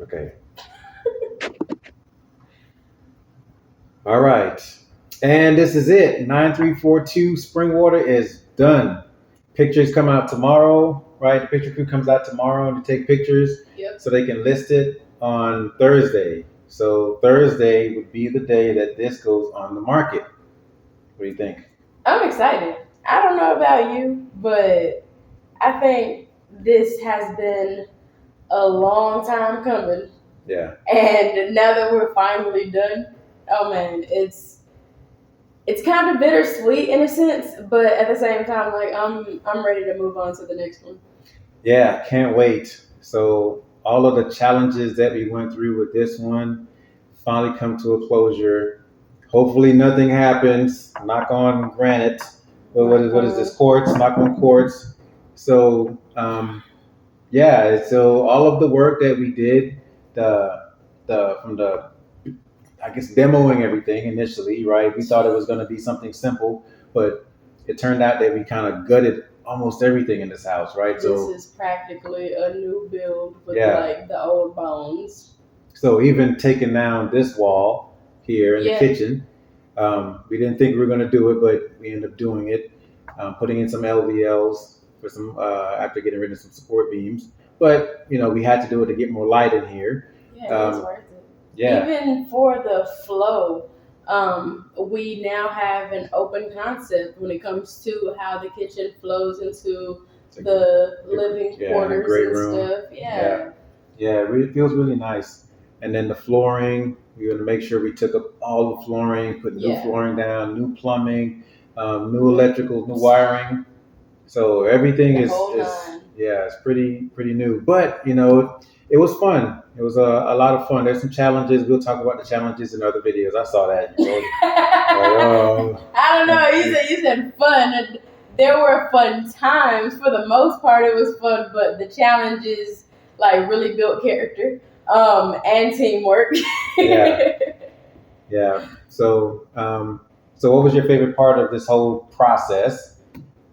Okay. All right. And this is it. 9342 Springwater is done. Pictures come out tomorrow, right? The picture crew comes out tomorrow to take pictures. Yep. So they can list it on Thursday. So Thursday would be the day that this goes on the market. What do you think? I'm excited. I don't know about you, but I think this has been a long time coming. Yeah. And now that we're finally done, oh man, it's kind of bittersweet in a sense, but at the same time, like I'm ready to move on to the next one. Yeah, can't wait. So all of the challenges that we went through with this one finally come to a closure. Hopefully nothing happens. Knock on granite. What is this? Quartz. Knock on quartz. So yeah. So all of the work that we did, from the I guess demoing everything initially, right? We thought it was going to be something simple, but it turned out that we kind of gutted almost everything in this house, right? This is practically a new build with Yeah. like the old bones. So even taking down this wall here in the kitchen, we didn't think we were going to do it, but we ended up doing it. Putting in some LVLs for some after getting rid of some support beams, but we had to do it to get more light in here. Yeah, it was worth it. Yeah. Even for the flow, we now have an open concept when it comes to how the kitchen flows into the living quarters great and room. stuff. Yeah. It feels really nice. And then the flooring, we want to make sure we took up all the flooring, put new flooring down, new plumbing, new electrical, new wiring. So everything is it's pretty new. But it was fun. It was a lot of fun. There's some challenges. We'll talk about the challenges in other videos. I saw that. I don't know. You said fun. There were fun times. For the most part, it was fun, but the challenges like really built character and teamwork. Yeah. So what was your favorite part of this whole process?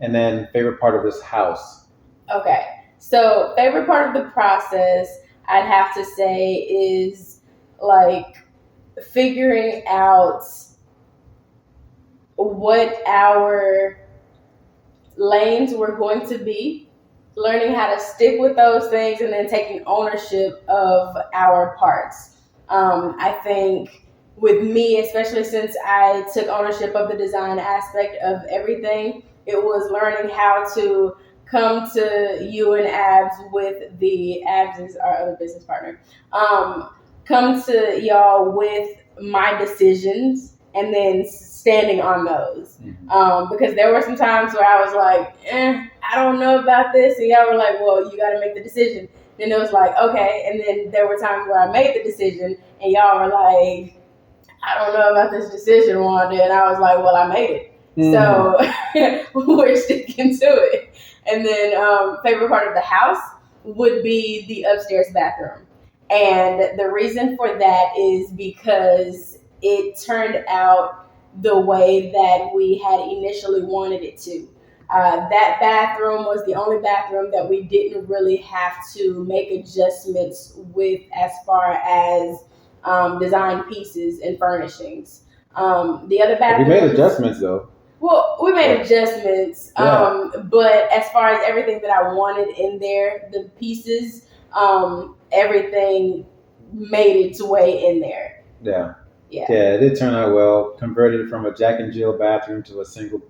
And then favorite part of this house? Okay. So favorite part of the process, I'd have to say, is like figuring out what our lanes were going to be, learning how to stick with those things, and then taking ownership of our parts. I think with me, especially since I took ownership of the design aspect of everything, it was learning how to come to you and Abs with Abs is our other business partner. Come to y'all with my decisions and then standing on those. Because there were some times where I was like, I don't know about this. And y'all were like, well, you got to make the decision. Then it was like, okay. And then there were times where I made the decision and y'all were like, I don't know about this decision, Wanda. And I was like, well, I made it. So we're sticking to it. And then favorite part of the house would be the upstairs bathroom. And the reason for that is because it turned out the way that we had initially wanted it to. That bathroom was the only bathroom that we didn't really have to make adjustments with as far as design pieces and furnishings. The other bathroom. We made adjustments though. Well, we made adjustments, but as far as everything that I wanted in there, the pieces, everything made its way in there. Yeah, it did turn out well. Converted it from a Jack and Jill bathroom to a single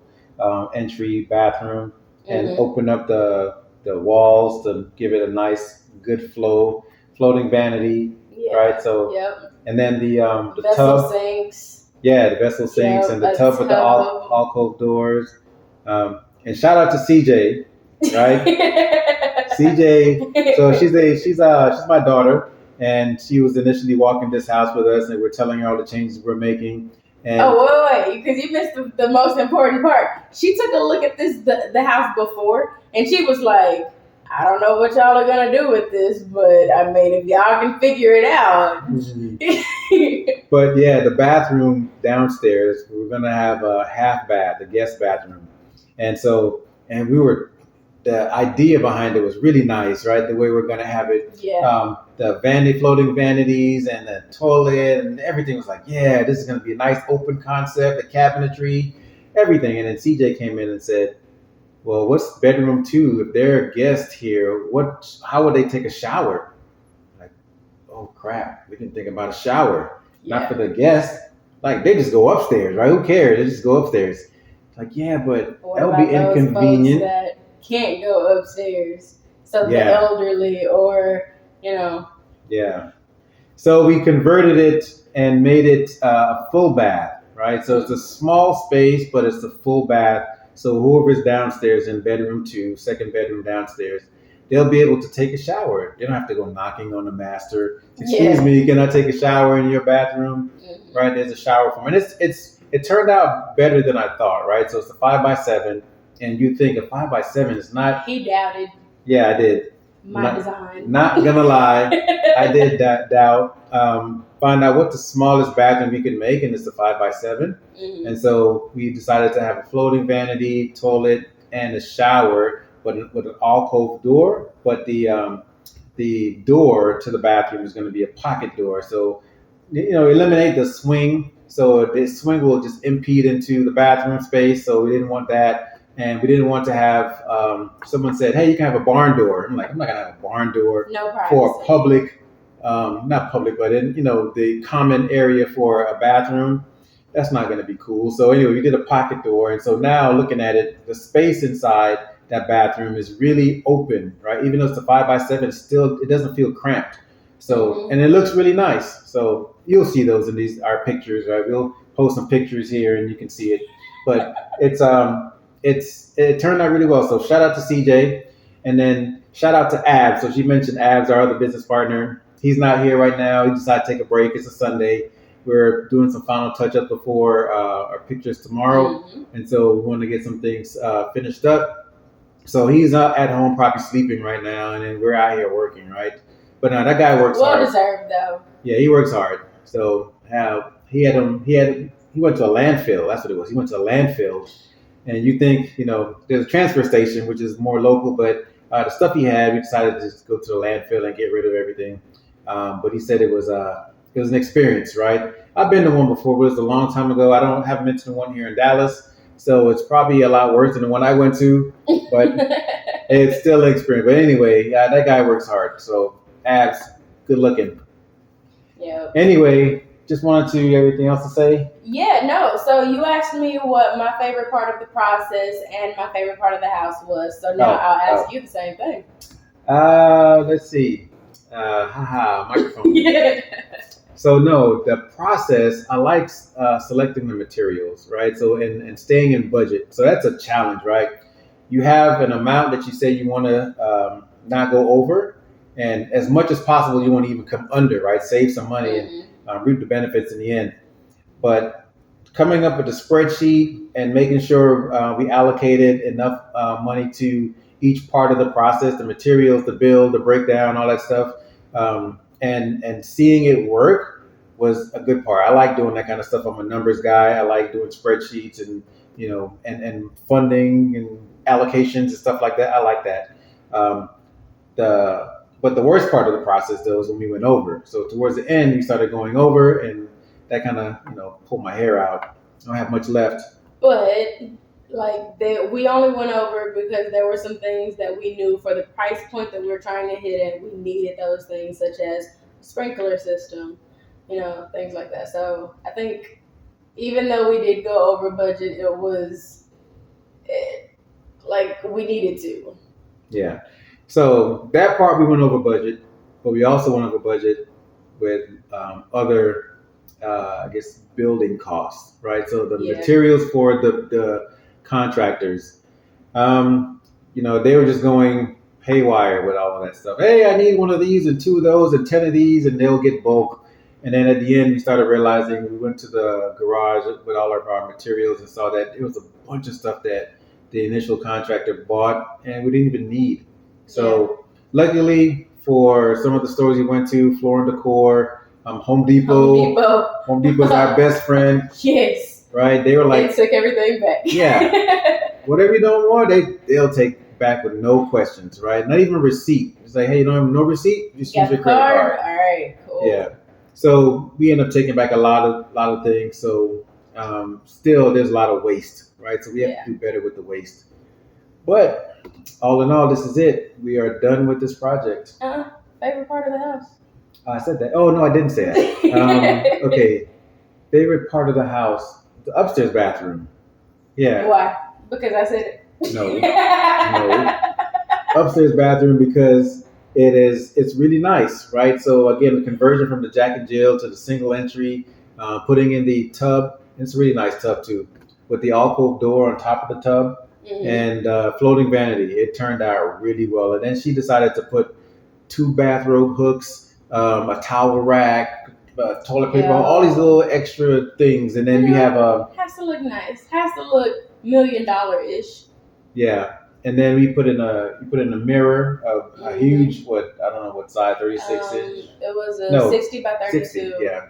entry bathroom, and opened up the walls to give it a nice, good flow, floating vanity, right? So, and then the vessel tub sinks. Yeah, the vessel sinks and the tub with the alcove doors. And shout out to CJ, right? CJ. So she's my daughter, and she was initially walking this house with us, and we're telling her all the changes we're making. And wait, because you missed the most important part. She took a look at the house before, and she was like, I don't know what y'all are gonna do with this, but I mean, if y'all can figure it out. But yeah, the bathroom downstairs, we're gonna have a half bath, the guest bathroom, and we were the idea behind it was really nice, right? The way we're gonna have it, Yeah. the floating vanities and the toilet and everything was like, yeah, this is gonna be a nice open concept, the cabinetry, everything. And then CJ came in and said, well, what's bedroom two? If they're a guest here, how would they take a shower? Like, oh crap, we didn't think about a shower. Not for the guests. Like they just go upstairs, right? Who cares? They just go upstairs. Like, yeah, but What that would about be those inconvenient. folks that can't go upstairs? So the Yeah. elderly, or Yeah. So we converted it and made it a full bath, right? So it's a small space, but it's a full bath. So whoever's downstairs in bedroom two, second bedroom downstairs, they'll be able to take a shower. They don't have to go knocking on the master. Excuse me, can I take a shower in your bathroom? Mhm. Right? There's a shower for them. And it turned out better than I thought, right? So it's a 5x7, and you think a 5x7 is not. He doubted Yeah, I did. my design. Not gonna lie, I did doubt. Find out what the smallest bathroom we could make, and it's a 5x7. Mhm. And so we decided to have a floating vanity, toilet, and a shower, but with an alcove door. But the door to the bathroom is going to be a pocket door. So eliminate the swing. So the swing will just impede into the bathroom space. So we didn't want that. And we didn't want to have, someone said, hey, you can have a barn door. I'm like, I'm not going to have a barn door No privacy. for a public, not public, but in, the common area for a bathroom. That's not going to be cool. So anyway, we did a pocket door. And so now looking at it, the space inside that bathroom is really open, right? Even though it's a 5x7, it doesn't feel cramped. So, and it looks really nice. So you'll see those in our pictures, right? We'll post some pictures here and you can see it. But it turned out really well. So shout out to CJ, and then shout out to Abs. So she mentioned Abs, our other business partner. He's not here right now. He decided to take a break. It's a Sunday. We're doing some final touch-up before our pictures tomorrow. And so we want to get some things finished up. So he's at home probably sleeping right now, and then we're out here working, right? But no, that guy works hard. Well deserved, though. Yeah, he works hard. So he went to a landfill. That's what it was. He went to a landfill. And you think, there's a transfer station, which is more local, but the stuff he had, we decided to just go to the landfill and get rid of everything. But he said it was an experience, right? I've been to one before, but it was a long time ago. I haven't been to the one here in Dallas, so it's probably a lot worse than the one I went to, but it's still an experience. But anyway, that guy works hard. So Abs, good looking. Yeah. Anyway, just wanted to, everything else to say? Yeah, no. So you asked me what my favorite part of the process and my favorite part of the house was. So now I'll ask you the same thing. Let's see. Microphone. Yeah. So no, the process, I like selecting the materials, right? So and staying in budget. So that's a challenge, right? You have an amount that you say you want to not go over, and as much as possible, you want to even come under, right? Save some money and reap the benefits in the end. But coming up with a spreadsheet and making sure we allocated enough money to each part of the process, the materials, the build, the breakdown, all that stuff, and seeing it work was a good part. I like doing that kind of stuff. I'm a numbers guy. I like doing spreadsheets and and funding and allocations and stuff like that. I like that. But the worst part of the process though is when we went over. So towards the end, we started going over, and that kind of pulled my hair out. I don't have much left. But we only went over because there were some things that we knew for the price point that we were trying to hit at. We needed those things, such as sprinkler system, things like that. So I think even though we did go over budget, it was we needed to. Yeah. So that part we went over budget, but we also went over budget with other, building costs, right? So the materials for the contractors, they were just going haywire with all of that stuff. Hey, I need one of these and two of those and 10 of these, and they'll get bulk. And then at the end, we started realizing we went to the garage with all of our materials and saw that it was a bunch of stuff that the initial contractor bought and we didn't even need. So luckily for some of the stores we went to, Floor and Decor, Home Depot. Home Depot's our best friend. Yes. Right? They were like, they took everything back. Yeah. Whatever you don't want, they'll take back with no questions, right? Not even a receipt. It's like, hey, you don't have no receipt? Just use Got the your credit card. All right, cool. Yeah. So we end up taking back a lot of things. So still, there's a lot of waste, right? So we have to do better with the waste. But all in all, this is it. We are done with this project. Favorite part of the house? I said that. Oh no, I didn't say that. Okay. Favorite part of the house, the upstairs bathroom. Yeah. Why? Because I said it. No. Upstairs bathroom because it's really nice, right? So again, the conversion from the Jack and Jill to the single entry, putting in the tub. It's a really nice tub too, with the alcove door on top of the tub and floating vanity. It turned out really well. And then she decided to put 2 bathrobe hooks, a towel rack, toilet paper, all these little extra things. And then we have has to look nice. Has to look $1 million-ish. Yeah. And then we put in a mirror, a huge, I don't know what size, 36 inch. It was a 60 by 32. 60, yeah.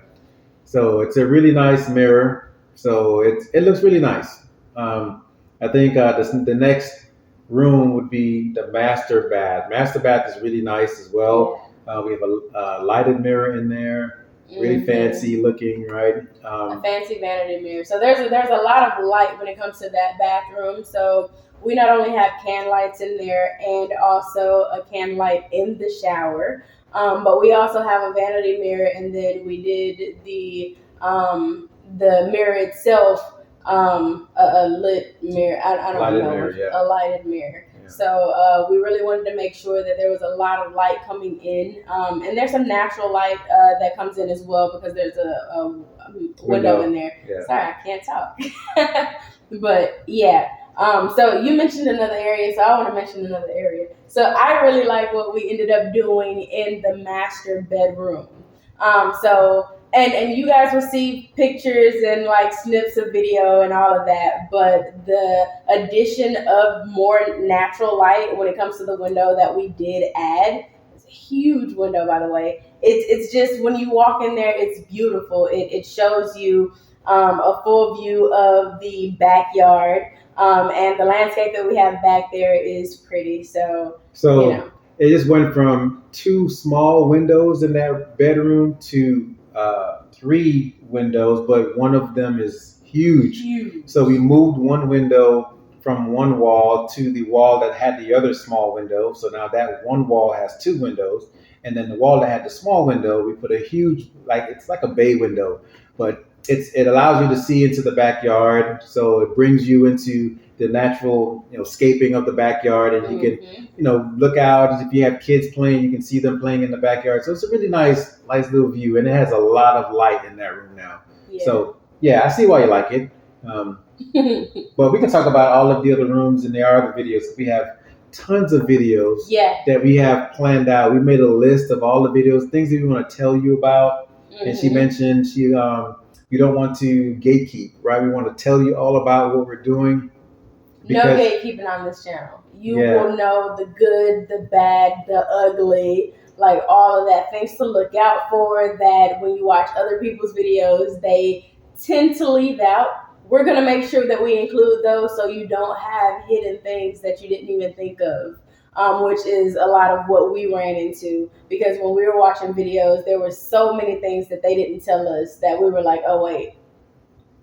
So it's a really nice mirror. So it looks really nice. I think the next room would be the master bath. Master bath is really nice as well. Yeah. We have a lighted mirror in there, really fancy looking, right? A fancy vanity mirror. So there's a lot of light when it comes to that bathroom. So we not only have can lights in there and also a can light in the shower, but we also have a vanity mirror, and then we did the mirror itself, a lit mirror. I don't know, mirror, a lighted mirror. Yeah. So we really wanted to make sure that there was a lot of light coming in, and there's some natural light that comes in as well because there's a window in there. Yeah. Sorry, I can't talk. But yeah. So you mentioned another area, so I want to mention another area. So I really like what we ended up doing in the master bedroom. And you guys will see pictures and like snips of video and all of that, but the addition of more natural light when it comes to the window that we did add, it's a huge window, by the way. It's just, when you walk in there, it's beautiful. It shows you a full view of the backyard. And the landscape that we have back there is pretty. So you know. It just went from 2 small windows in that bedroom to 3 windows, but one of them is huge. So we moved one window from one wall to the wall that had the other small window. So now that one wall has 2 windows. And then the wall that had the small window, we put a huge, it's like a bay window, but it allows you to see into the backyard. So it brings you into the natural, scaping of the backyard, and you can, look out. If you have kids playing, you can see them playing in the backyard. So it's a really nice little view, and it has a lot of light in that room now. Yeah. So yeah, I see why you like it. But we can talk about all of the other rooms, and there are other videos. We have tons of videos that we have planned out. We made a list of all the videos, things that we want to tell you about. And she mentioned you don't want to gatekeep, right? We want to tell you all about what we're doing. No gatekeeping on this channel. You will know the good, the bad, the ugly, like all of that. Things to look out for that when you watch other people's videos, they tend to leave out. We're going to make sure that we include those so you don't have hidden things that you didn't even think of. Which is a lot of what we ran into, because when we were watching videos, there were so many things that they didn't tell us that we were like, oh wait,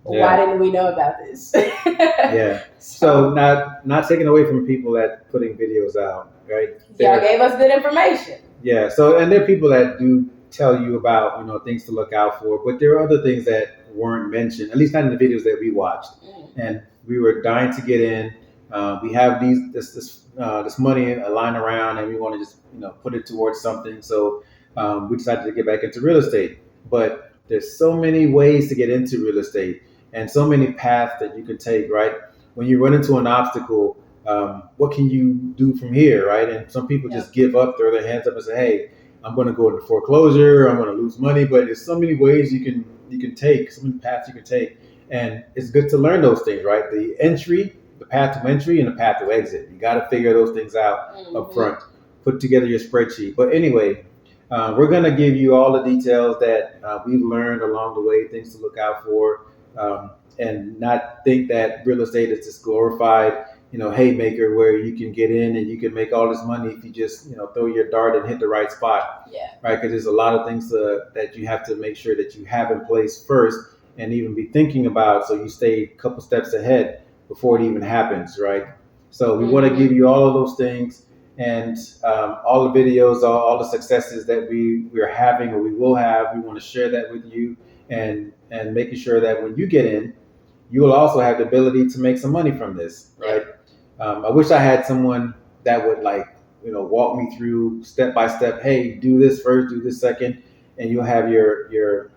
why didn't we know about this? Yeah. So not taking away from people that putting videos out, right? Y'all gave us good information. Yeah. So, and there are people that do tell you about, things to look out for, but there are other things that weren't mentioned, at least not in the videos that we watched. And we were dying to get in. We have this money lying around, and we want to just put it towards something. So we decided to get back into real estate. But there's so many ways to get into real estate, and so many paths that you can take. Right, when you run into an obstacle, what can you do from here? Right, and some people just give up, throw their hands up, and say, "Hey, I'm going to go into foreclosure. I'm going to lose money." But there's so many ways you can take, so many paths you can take, and it's good to learn those things. Right, the path to entry and the path to exit. You got to figure those things out up front. Put together your spreadsheet. But anyway, we're going to give you all the details that we've learned along the way, things to look out for, and not think that real estate is just glorified haymaker where you can get in and you can make all this money if you just throw your dart and hit the right spot. Yeah. Right, because there's a lot of things that you have to make sure that you have in place first and even be thinking about, so you stay a couple steps ahead before it even happens, right? So we want to give you all of those things and all the videos, all the successes that we're having or we will have. We want to share that with you and making sure that when you get in, you will also have the ability to make some money from this, right? I wish I had someone that would walk me through step by step. Hey, do this first, do this second, and you'll have your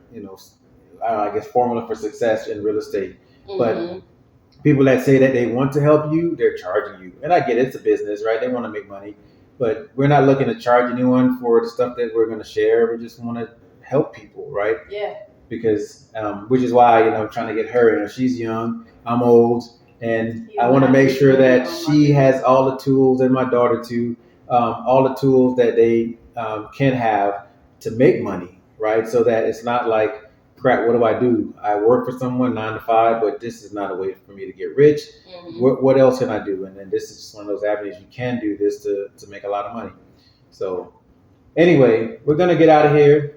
I guess formula for success in real estate. But people that say that they want to help you, they're charging you, and I get it, it's a business, right? They want to make money, but we're not looking to charge anyone for the stuff that we're going to share. We just want to help people, right? Yeah. Because which is why I'm trying to get her. She's young, I'm old, and I want to make sure that she has all the tools, and my daughter too, all the tools that they can have to make money, right? So that it's not like, crap, what do I do? I work for someone 9 to 5, but this is not a way for me to get rich. What else can I do? And then this is just one of those avenues you can do this to make a lot of money. So anyway, we're gonna get out of here.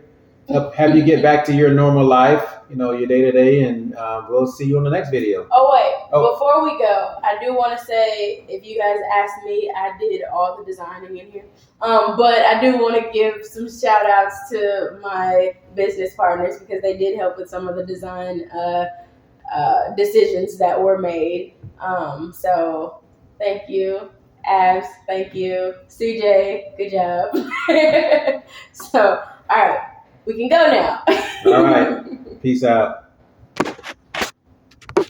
Have you get back to your normal life, your day to day, and we'll see you on the next video. Oh wait, before we go, I do want to say, if you guys asked me, I did all the designing in here. But I do want to give some shout outs to my business partners because they did help with some of the design decisions that were made. So thank you. Abs, thank you. CJ, good job. So, all right. We can go now. All right. Peace out.